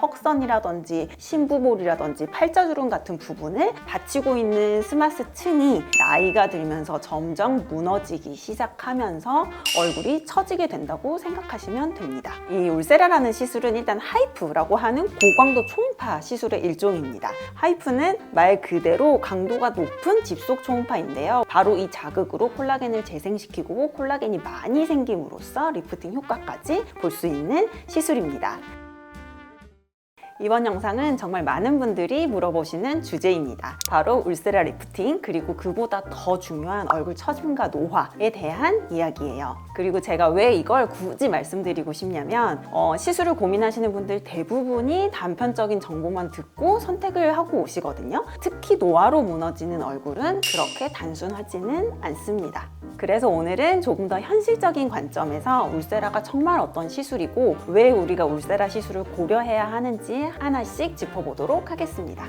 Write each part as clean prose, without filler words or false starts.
턱선이라든지 심부볼이라든지 팔자주름 같은 부분을 받치고 있는 스마스층이 나이가 들면서 점점 무너지기 시작하면서 얼굴이 처지게 된다고 생각하시면 됩니다. 이 울세라라는 시술은 일단 하이프라고 하는 고강도 초음파 시술의 일종입니다. 하이프는 말 그대로 강도가 높은 집속 초음파인데요. 바로 이 자극으로 콜라겐을 재생시키고 콜라겐이 많이 생김으로써 리프팅 효과까지 볼 수 있는 시술입니다. 이번 영상은 정말 많은 분들이 물어보시는 주제입니다. 바로 울세라 리프팅, 그리고 그보다 더 중요한 얼굴 처짐과 노화에 대한 이야기예요. 그리고 제가 왜 이걸 굳이 말씀드리고 싶냐면 시술을 고민하시는 분들 대부분이 단편적인 정보만 듣고 선택을 하고 오시거든요. 특히 노화로 무너지는 얼굴은 그렇게 단순하지는 않습니다. 그래서 오늘은 조금 더 현실적인 관점에서 울세라가 정말 어떤 시술이고 왜 우리가 울세라 시술을 고려해야 하는지 하나씩 짚어보도록 하겠습니다.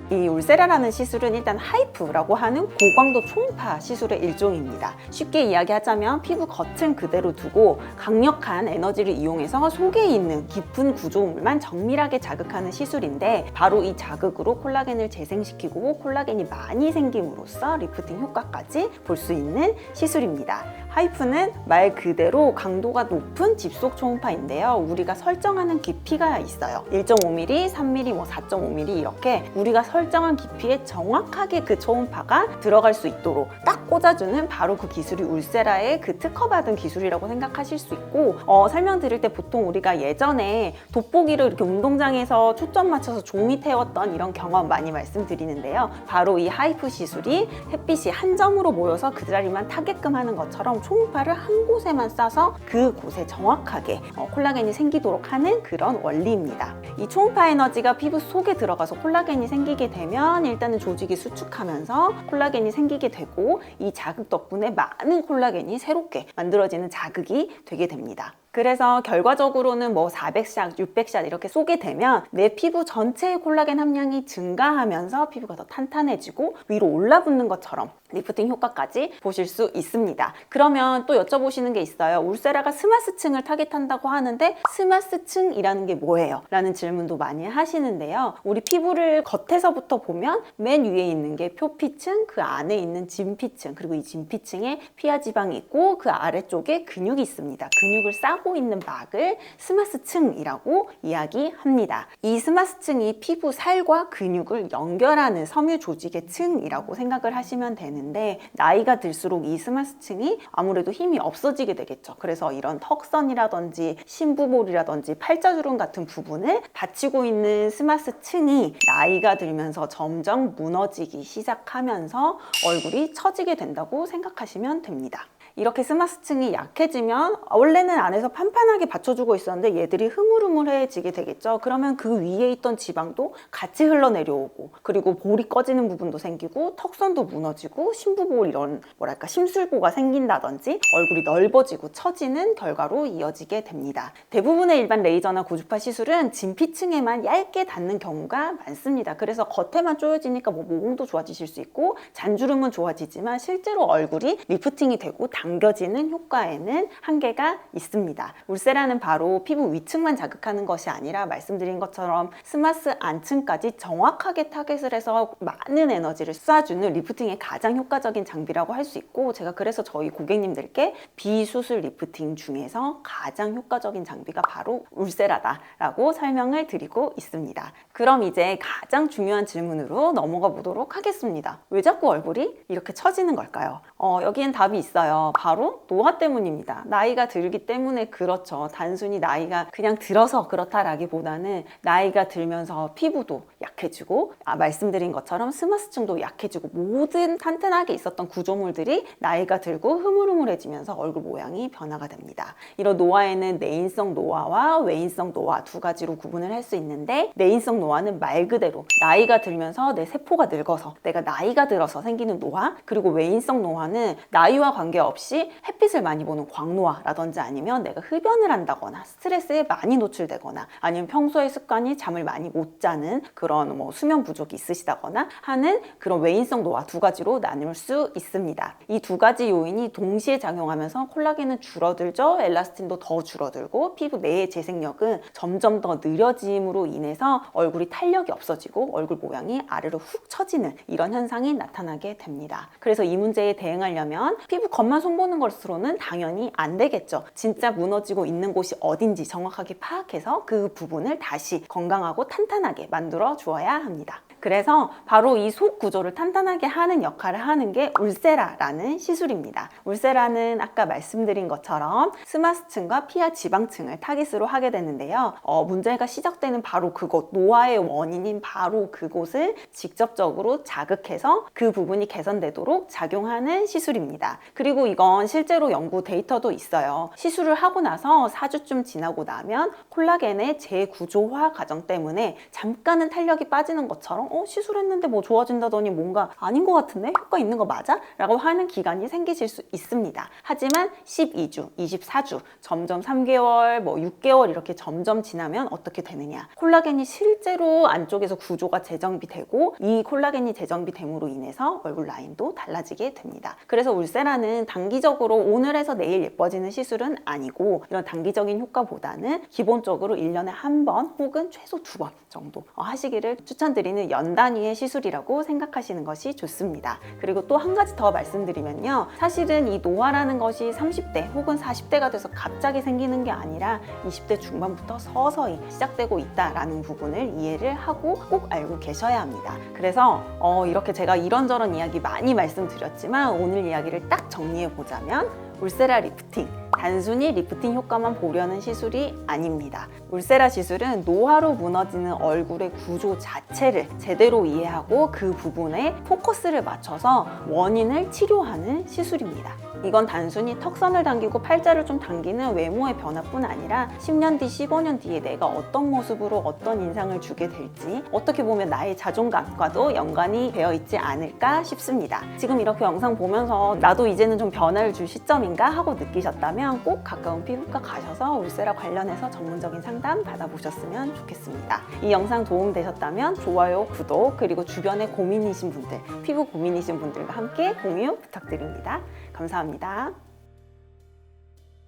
이 울세라라는 시술은 일단 하이프라고 하는 고강도 초음파 시술의 일종입니다. 쉽게 이야기하자면 피부 겉은 그대로 두고 강력한 에너지를 이용해서 속에 있는 깊은 구조물만 정밀하게 자극하는 시술인데 바로 이 자극으로 콜라겐을 재생시키고 콜라겐이 많이 생김으로써 리프팅 효과까지 볼 수 있는 시술입니다. 하이프는 말 그대로 강도가 높은 집속 초음파인데요. 우리가 설정하는 깊이가 있어요. 1.5mm, 3mm, 4.5mm 이렇게 우리가 설정한 깊이에 정확하게 그 초음파가 들어갈 수 있도록 딱 꽂아주는 바로 그 기술이 울세라의 그 특허받은 기술이라고 생각하실 수 있고 설명드릴 때 보통 우리가 예전에 돋보기를 이렇게 운동장에서 초점 맞춰서 종이 태웠던 이런 경험 많이 말씀드리는데요. 바로 이 하이프 시술이 햇빛이 한 점으로 모여서 그 자리만 타게끔 하는 것처럼 초음파를 한 곳에만 쏴서 그 곳에 정확하게 콜라겐이 생기도록 하는 그런 원리입니다. 이 초음파 에너지가 피부 속에 들어가서 콜라겐이 생기게 되면 일단은 조직이 수축하면서 콜라겐이 생기게 되고 이 자극 덕분에 많은 콜라겐이 새롭게 만들어지는 자극이 되게 됩니다. 그래서 결과적으로는 400샷, 600샷 이렇게 쏘게 되면 내 피부 전체의 콜라겐 함량이 증가하면서 피부가 더 탄탄해지고 위로 올라붙는 것처럼 리프팅 효과까지 보실 수 있습니다. 그러면 또 여쭤보시는 게 있어요. 울세라가 스마스층을 타겟한다고 하는데 스마스층이라는 게 뭐예요? 라는 질문도 많이 하시는데요. 우리 피부를 겉에서부터 보면 맨 위에 있는 게 표피층, 그 안에 있는 진피층, 그리고 이 진피층에 피하 지방이 있고 그 아래쪽에 근육이 있습니다. 근육을 싸고 있는 막을 스마스층이라고 이야기합니다. 이 스마스층이 피부 살과 근육을 연결하는 섬유 조직의 층이라고 생각을 하시면 되는데 나이가 들수록 이 스마스층이 아무래도 힘이 없어지게 되겠죠. 그래서 이런 턱선이라든지 심부볼이라든지 팔자주름 같은 부분을 받치고 있는 스마스층이 나이가 들면서 점점 무너지기 시작하면서 얼굴이 처지게 된다고 생각하시면 됩니다. 이렇게 스마스층이 약해지면 원래는 안에서 판판하게 받쳐주고 있었는데 얘들이 흐물흐물해지게 되겠죠. 그러면 그 위에 있던 지방도 같이 흘러내려오고 그리고 볼이 꺼지는 부분도 생기고 턱선도 무너지고 심부볼 이런 심술보가 생긴다든지 얼굴이 넓어지고 처지는 결과로 이어지게 됩니다. 대부분의 일반 레이저나 고주파 시술은 진피층에만 얇게 닿는 경우가 많습니다. 그래서 겉에만 조여지니까 모공도 좋아지실 수 있고 잔주름은 좋아지지만 실제로 얼굴이 리프팅이 되고 당겨지는 효과에는 한계가 있습니다. 울세라는 바로 피부 위층만 자극하는 것이 아니라 말씀드린 것처럼 스마스 안층까지 정확하게 타겟을 해서 많은 에너지를 쏴주는 리프팅의 가장 효과적인 장비라고 할 수 있고 제가 그래서 저희 고객님들께 비수술 리프팅 중에서 가장 효과적인 장비가 바로 울세라다라고 설명을 드리고 있습니다. 그럼 이제 가장 중요한 질문으로 넘어가 보도록 하겠습니다. 왜 자꾸 얼굴이 이렇게 처지는 걸까요? 여기엔 답이 있어요. 바로 노화 때문입니다. 나이가 들기 때문에 그렇죠. 단순히 나이가 그냥 들어서 그렇다라기보다는 나이가 들면서 피부도 약해지고 말씀드린 것처럼 스마스층도 약해지고 모든 탄탄하게 있었던 구조물들이 나이가 들고 흐물흐물해지면서 얼굴 모양이 변화가 됩니다. 이런 노화에는 내인성 노화와 외인성 노화 두 가지로 구분을 할 수 있는데 내인성 노화는 말 그대로 나이가 들면서 내 세포가 늙어서 내가 나이가 들어서 생기는 노화, 그리고 외인성 노화는 나이와 관계없이 없이 햇빛을 많이 보는 광노화라든지 아니면 내가 흡연을 한다거나 스트레스에 많이 노출되거나 아니면 평소의 습관이 잠을 많이 못 자는 그런 수면 부족이 있으시다거나 하는 그런 외인성 노화 두 가지로 나눌 수 있습니다. 이 두 가지 요인이 동시에 작용하면서 콜라겐은 줄어들죠. 엘라스틴도 더 줄어들고 피부 내의 재생력은 점점 더 느려짐으로 인해서 얼굴이 탄력이 없어지고 얼굴 모양이 아래로 훅 처지는 이런 현상이 나타나게 됩니다. 그래서 이 문제에 대응하려면 피부 겉만 손보는 것으로는 당연히 안 되겠죠. 진짜 무너지고 있는 곳이 어딘지 정확하게 파악해서 그 부분을 다시 건강하고 탄탄하게 만들어 주어야 합니다. 그래서 바로 이 속 구조를 탄탄하게 하는 역할을 하는 게 울세라라는 시술입니다. 울세라는 아까 말씀드린 것처럼 스마스층과 피하 지방층을 타깃으로 하게 되는데요. 문제가 시작되는 바로 그곳, 노화의 원인인 바로 그곳을 직접적으로 자극해서 그 부분이 개선되도록 작용하는 시술입니다. 그리고 이건 실제로 연구 데이터도 있어요. 시술을 하고 나서 4주쯤 지나고 나면 콜라겐의 재구조화 과정 때문에 잠깐은 탄력이 빠지는 것처럼 시술했는데 뭐 좋아진다더니 뭔가 아닌 것 같은데? 효과 있는 거 맞아? 라고 하는 기간이 생기실 수 있습니다. 하지만 12주, 24주, 점점 3개월, 6개월 이렇게 점점 지나면 어떻게 되느냐? 콜라겐이 실제로 안쪽에서 구조가 재정비되고 이 콜라겐이 재정비됨으로 인해서 얼굴 라인도 달라지게 됩니다. 그래서 울세라는 단기적으로 오늘 해서 내일 예뻐지는 시술은 아니고 이런 단기적인 효과보다는 기본적으로 1년에 한 번 혹은 최소 2번 정도 하시기를 추천드리는 연 단위의 시술이라고 생각하시는 것이 좋습니다. 그리고 또 한 가지 더 말씀드리면요. 사실은 이 노화라는 것이 30대 혹은 40대가 돼서 갑자기 생기는 게 아니라 20대 중반부터 서서히 시작되고 있다라는 부분을 이해를 하고 꼭 알고 계셔야 합니다. 그래서 이렇게 제가 이런저런 이야기 많이 말씀드렸지만 오늘 이야기를 딱 정리해 보자면 울세라 리프팅, 단순히 리프팅 효과만 보려는 시술이 아닙니다. 울세라 시술은 노화로 무너지는 얼굴의 구조 자체를 제대로 이해하고 그 부분에 포커스를 맞춰서 원인을 치료하는 시술입니다. 이건 단순히 턱선을 당기고 팔자를 좀 당기는 외모의 변화뿐 아니라 10년 뒤, 15년 뒤에 내가 어떤 모습으로 어떤 인상을 주게 될지 어떻게 보면 나의 자존감과도 연관이 되어 있지 않을까 싶습니다. 지금 이렇게 영상 보면서 나도 이제는 좀 변화를 줄 시점인가 하고 느끼셨다면 꼭 가까운 피부과 가셔서 울세라 관련해서 전문적인 상담 받아보셨으면 좋겠습니다. 이 영상 도움되셨다면 좋아요, 구독, 그리고 주변에 고민이신 분들, 피부 고민이신 분들과 함께 공유 부탁드립니다. 감사합니다.